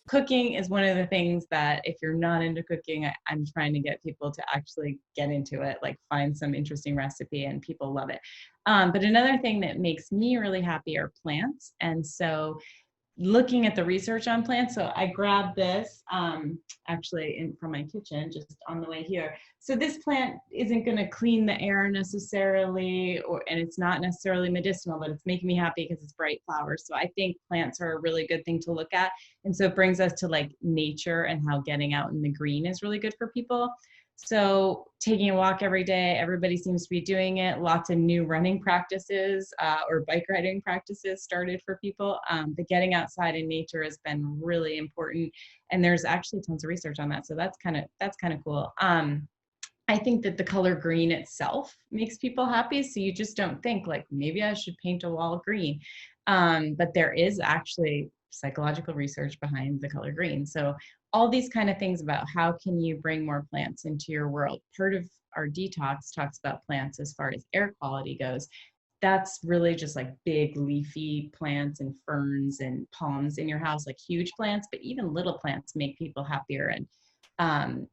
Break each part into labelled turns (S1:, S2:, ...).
S1: cooking is one of the things that if you're not into cooking, I'm trying to get people to actually get into it, like find some interesting recipe and people love it. But another thing that makes me really happy are plants. And so looking at the research on plants. So I grabbed this actually from my kitchen just on the way here. So this plant isn't going to clean the air necessarily, and it's not necessarily medicinal, but it's making me happy because it's bright flowers. So I think plants are a really good thing to look at. And so it brings us to like nature and how getting out in the green is really good for people. So taking a walk every day, everybody seems to be doing it. Lots of new running practices or bike riding practices started for people. But getting outside in nature has been really important. And there's actually tons of research on that. So that's kind of cool. I think that the color green itself makes people happy. So you just don't think like, maybe I should paint a wall green. But there is actually psychological research behind the color green. So all these kind of things about how can you bring more plants into your world. Part of our detox talks about plants as far as air quality goes. That's really just like big leafy plants and ferns and palms in your house, like huge plants, but even little plants make people happier. And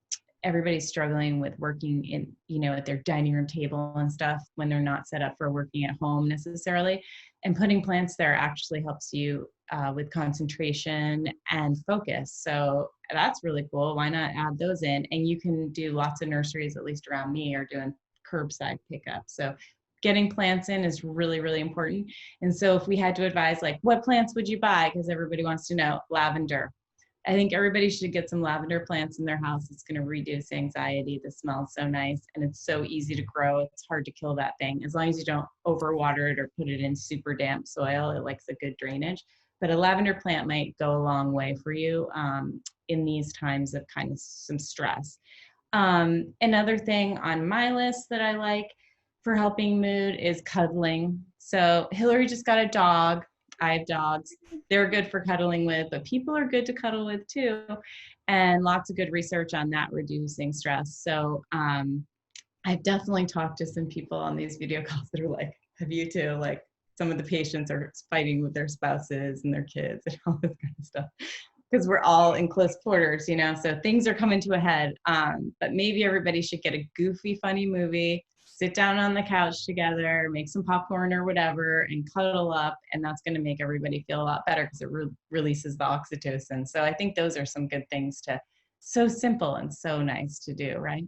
S1: everybody's struggling with working in, at their dining room table and stuff when they're not set up for working at home necessarily. And putting plants there actually helps you with concentration and focus. So that's really cool. Why not add those in? And you can do lots of nurseries, at least around me, are doing curbside pickup. So getting plants in is really, really important. And so if we had to advise, like, what plants would you buy? Because everybody wants to know. Lavender. I think everybody should get some lavender plants in their house. It's going to reduce anxiety. The smells so nice and it's so easy to grow. It's hard to kill that thing. As long as you don't overwater it or put it in super damp soil, it likes a good drainage. But a lavender plant might go a long way for you in these times of kind of some stress. Another thing on my list that I like for helping mood is cuddling. So Hillary just got a dog. I have dogs. They're good for cuddling with, but people are good to cuddle with too. And lots of good research on that reducing stress. So I've definitely talked to some people on these video calls that are like, have you too? Like some of the patients are fighting with their spouses and their kids and all this kind of stuff. Because we're all in close quarters, so things are coming to a head. But maybe everybody should get a goofy, funny movie, sit down on the couch together, make some popcorn or whatever, and cuddle up. And that's going to make everybody feel a lot better because it releases the oxytocin. So I think those are some good things so simple and so nice to do, right?